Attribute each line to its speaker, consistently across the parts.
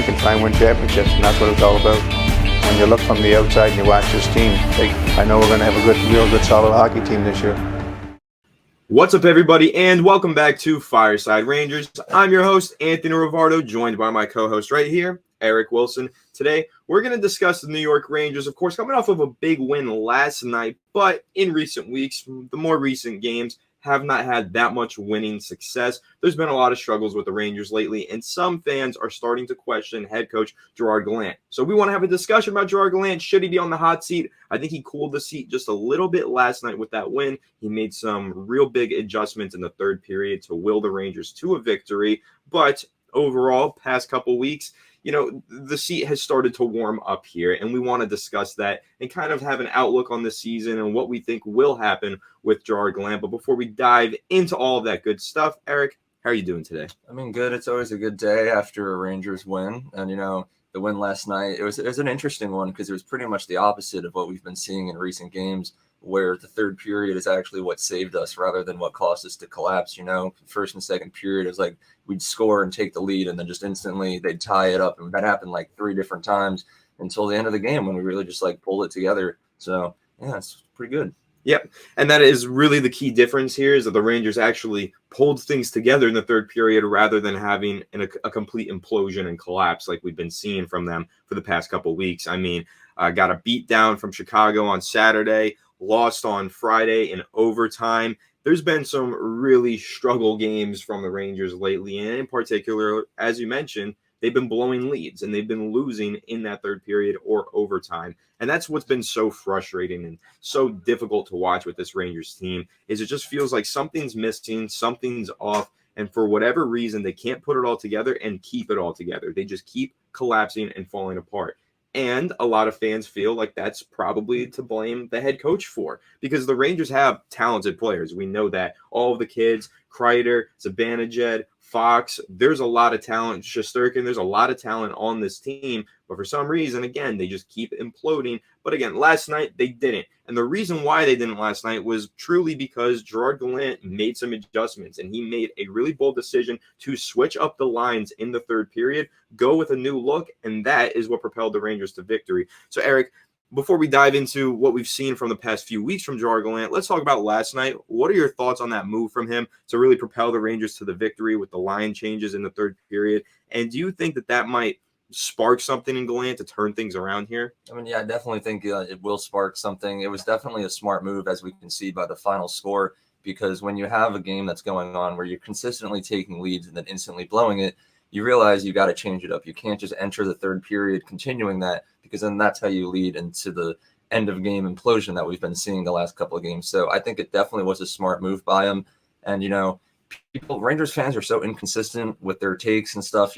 Speaker 1: can try and win championships, and that's what it's all about. When you look from the outside and you watch this team, I know we're going to have a real good, solid hockey team this year.
Speaker 2: What's up, everybody, and welcome back to Fireside Rangers. I'm your host, Anthony Rivardo, joined by my co-host right here, Eric Wilson. Today, we're going to discuss the New York Rangers, of course, coming off of a big win last night, but in recent weeks, the more recent games have not had that much winning success. There's been a lot of struggles with the Rangers lately, and some fans are starting to question head coach Gerard Gallant. So we want to have a discussion about Gerard Gallant. Should he be on the hot seat? I think he cooled the seat just a little bit last night with that win. He made some real big adjustments in the third period to will the Rangers to a victory. But overall, past couple weeks, the seat has started to warm up here, and we want to discuss that and kind of have an outlook on the season and what we think will happen with Gerard Gallant. But before we dive into all of that good stuff, Eric, how are you doing today?
Speaker 3: I mean, good. It's always a good day after a Rangers win. And, the win last night, it was an interesting one because it was pretty much the opposite of what we've been seeing in recent games, where the third period is actually what saved us rather than what caused us to collapse. First and second period, it was like we'd score and take the lead, and then just instantly they'd tie it up. And that happened like 3 different times until the end of the game when we really just pulled it together. So, yeah, it's pretty good.
Speaker 2: Yep, and that is really the key difference here, is that the Rangers actually pulled things together in the third period rather than having a complete implosion and collapse like we've been seeing from them for the past couple of weeks. I mean, got a beat down from Chicago on Saturday, lost on Friday in overtime. There's been some really struggle games from the Rangers lately, and in particular, as you mentioned, they've been blowing leads and they've been losing in that third period or overtime. And that's what's been so frustrating and so difficult to watch with this Rangers team, is it just feels like something's missing, something's off, and for whatever reason, they can't put it all together and keep it all together. They just keep collapsing and falling apart. And a lot of fans feel like that's probably to blame the head coach for, because the Rangers have talented players. We know that. All of the kids, Kreider, Zibanejad, Fox, there's a lot of talent. Shesterkin, there's a lot of talent on this team. But for some reason, again, they just keep imploding. But again, last night, they didn't. And the reason why they didn't last night was truly because Gerard Gallant made some adjustments. And he made a really bold decision to switch up the lines in the third period, go with a new look. And that is what propelled the Rangers to victory. So, Eric, before we dive into what we've seen from the past few weeks from Gerard Gallant, let's talk about last night. What are your thoughts on that move from him to really propel the Rangers to the victory with the line changes in the third period? And do you think that might spark something in Gallant to turn things around here?
Speaker 3: I mean, yeah, I definitely think it will spark something. It was definitely a smart move, as we can see by the final score, because when you have a game that's going on where you're consistently taking leads and then instantly blowing it, you realize you got to change it up. You can't just enter the third period continuing that, because then that's how you lead into the end of game implosion that we've been seeing the last couple of games. So I think it definitely was a smart move by him. And, Rangers fans are so inconsistent with their takes and stuff.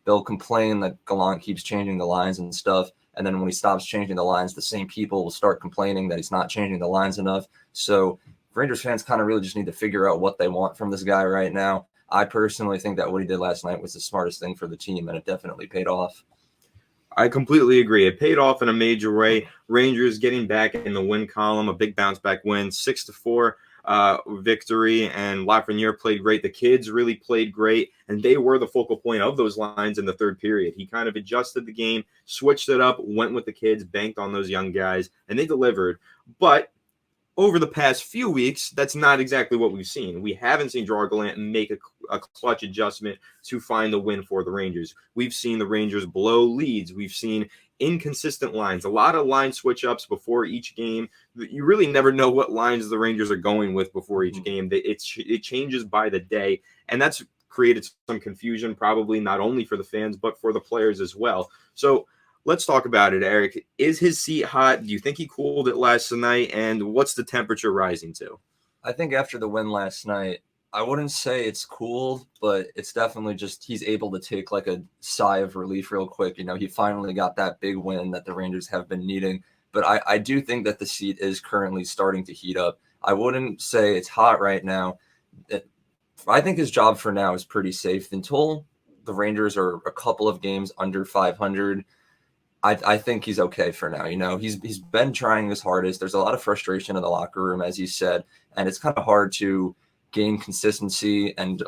Speaker 3: They'll complain that Gallant keeps changing the lines and stuff. And then when he stops changing the lines, the same people will start complaining that he's not changing the lines enough. So Rangers fans kind of really just need to figure out what they want from this guy right now. I personally think that what he did last night was the smartest thing for the team, and it definitely paid off.
Speaker 2: I completely agree. It paid off in a major way. Rangers getting back in the win column, a big bounce-back win, 6-4 victory, and Lafreniere played great. The kids really played great, and they were the focal point of those lines in the third period. He kind of adjusted the game, switched it up, went with the kids, banked on those young guys, and they delivered. But over the past few weeks, that's not exactly what we've seen. We haven't seen Gerard Gallant make a clutch adjustment to find the win for the Rangers. We've seen the Rangers blow leads. We've seen inconsistent lines, a lot of line switch-ups before each game. You really never know what lines the Rangers are going with before each game. It changes by the day, and that's created some confusion, probably not only for the fans, but for the players as well. So let's talk about it, Eric. Is his seat hot? Do you think he cooled it last night? And what's the temperature rising to?
Speaker 3: I think after the win last night, I wouldn't say it's cooled, but it's definitely just he's able to take like a sigh of relief real quick. He finally got that big win that the Rangers have been needing. But I do think that the seat is currently starting to heat up. I wouldn't say it's hot right now. I think his job for now is pretty safe until the Rangers are a couple of games under 500. I think he's okay for now. He's been trying his hardest. There's a lot of frustration in the locker room, as you said, and it's kind of hard to gain consistency and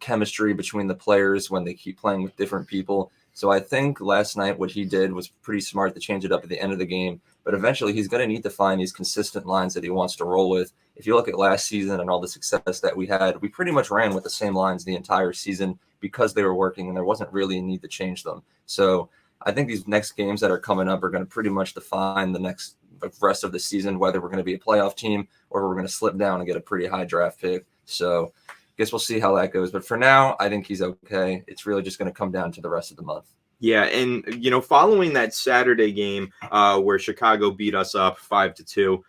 Speaker 3: chemistry between the players when they keep playing with different people. So I think last night what he did was pretty smart to change it up at the end of the game. But eventually he's going to need to find these consistent lines that he wants to roll with. If you look at last season and all the success that we had, we pretty much ran with the same lines the entire season because they were working and there wasn't really a need to change them. So I think these next games that are coming up are going to pretty much define the rest of the season, whether we're going to be a playoff team or we're going to slip down and get a pretty high draft pick. So I guess we'll see how that goes. But for now, I think he's okay. It's really just going to come down to the rest of the month.
Speaker 2: Yeah, and following that Saturday game where Chicago beat us up 5-2,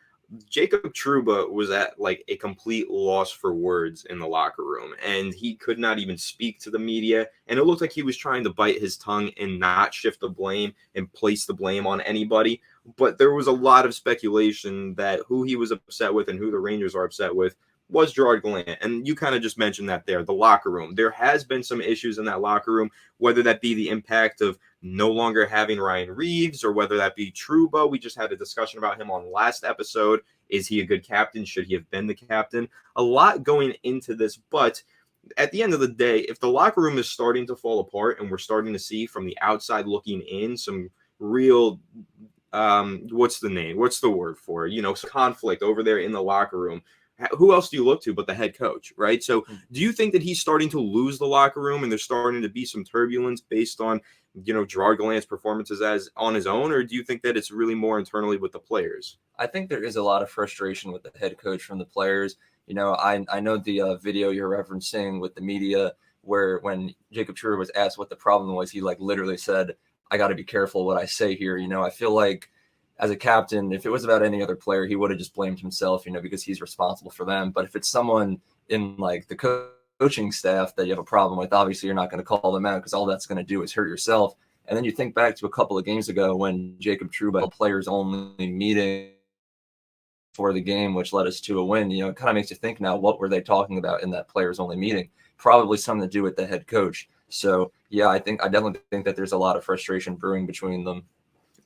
Speaker 2: Jacob Trouba was at like a complete loss for words in the locker room, and he could not even speak to the media, and it looked like he was trying to bite his tongue and not shift the blame and place the blame on anybody. But there was a lot of speculation that who he was upset with and who the Rangers are upset with was Gerard Gallant. And you kind of just mentioned that there, the locker room. There has been some issues in that locker room, whether that be the impact of no longer having Ryan Reeves or whether that be Trouba. We just had a discussion about him on last episode. Is he a good captain? Should he have been the captain? A lot going into this, but at the end of the day, if the locker room is starting to fall apart and we're starting to see from the outside looking in some real what's the word for it? Some conflict over there in the locker room. Who else do you look to but the head coach, right? So do you think that he's starting to lose the locker room and there's starting to be some turbulence based on, Gerard Gallant's performances as on his own, or do you think that it's really more internally with the players?
Speaker 3: I think there is a lot of frustration with the head coach from the players. I know the video you're referencing with the media where when Jacob Trouba was asked what the problem was, he literally said, I got to be careful what I say here. I feel like as a captain, if it was about any other player, he would have just blamed himself, because he's responsible for them. But if it's someone in the coaching staff that you have a problem with, obviously you're not going to call them out because all that's going to do is hurt yourself. And then you think back to a couple of games ago when Jacob Trouba held players only meeting for the game, which led us to a win. It kind of makes you think now, what were they talking about in that players only meeting? Probably something to do with the head coach. So yeah, I definitely think that there's a lot of frustration brewing between them.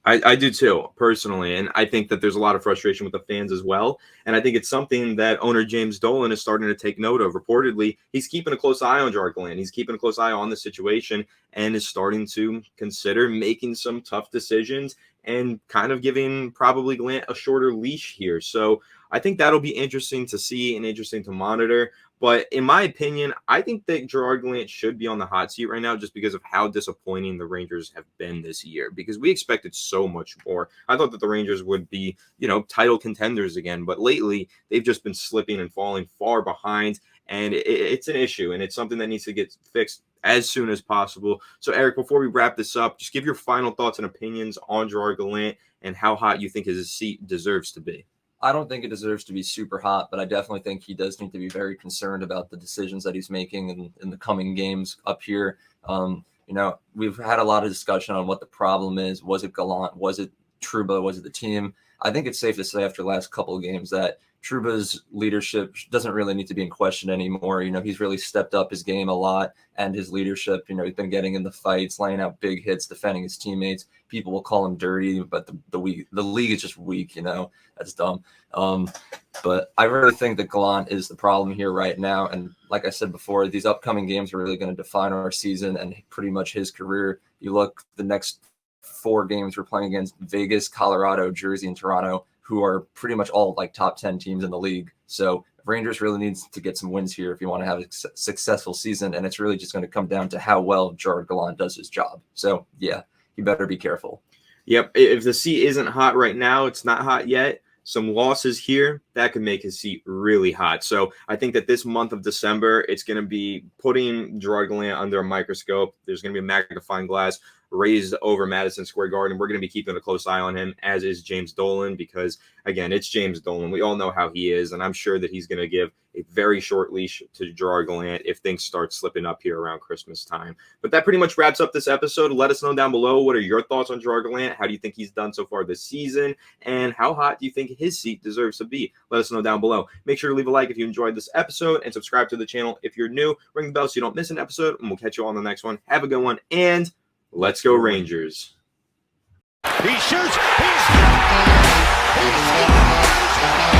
Speaker 2: I do too, personally, and I think that there's a lot of frustration with the fans as well, and I think it's something that owner James Dolan is starting to take note of. Reportedly, he's keeping a close eye on Gerard Gallant. He's keeping a close eye on the situation and is starting to consider making some tough decisions and kind of giving probably Gallant a shorter leash here. So I think that'll be interesting to see and interesting to monitor. But in my opinion, I think that Gerard Gallant should be on the hot seat right now just because of how disappointing the Rangers have been this year, because we expected so much more. I thought that the Rangers would be, title contenders again, but lately they've just been slipping and falling far behind, and it's an issue, and it's something that needs to get fixed as soon as possible. So, Eric, before we wrap this up, just give your final thoughts and opinions on Gerard Gallant and how hot you think his seat deserves to be.
Speaker 3: I don't think it deserves to be super hot, but I definitely think he does need to be very concerned about the decisions that he's making in the coming games up here. We've had a lot of discussion on what the problem is. Was it Gallant? Was it Trouba? Was it the team? I think it's safe to say after the last couple of games that Trouba's leadership doesn't really need to be in question anymore. He's really stepped up his game a lot and his leadership. He's been getting in the fights, laying out big hits, defending his teammates. People will call him dirty, but the league is just weak. That's dumb. But I really think that Gallant is the problem here right now. And like I said before, these upcoming games are really going to define our season and pretty much his career. You look, the next 4 games we're playing against Vegas, Colorado, Jersey, and Toronto, who are pretty much all top 10 teams in the league. So Rangers really needs to get some wins here if you want to have a successful season. And it's really just going to come down to how well Gerard Gallant does his job. So yeah, you better be careful.
Speaker 2: Yep. If the seat isn't hot right now, it's not hot yet. Some losses here, that could make his seat really hot. So I think that this month of December, it's going to be putting Gerard Gallant under a microscope. There's going to be a magnifying glass raised over Madison Square Garden. We're going to be keeping a close eye on him, as is James Dolan, because, again, it's James Dolan. We all know how he is, and I'm sure that he's going to give a very short leash to Gerard Gallant if things start slipping up here around Christmas time. But that pretty much wraps up this episode. Let us know down below, what are your thoughts on Gerard Gallant? How do you think he's done so far this season? And how hot do you think his seat deserves to be? Let us know down below. Make sure to leave a like if you enjoyed this episode and subscribe to the channel if you're new. Ring the bell so you don't miss an episode, and we'll catch you on the next one. Have a good one, and let's go Rangers.
Speaker 4: He shoots. He's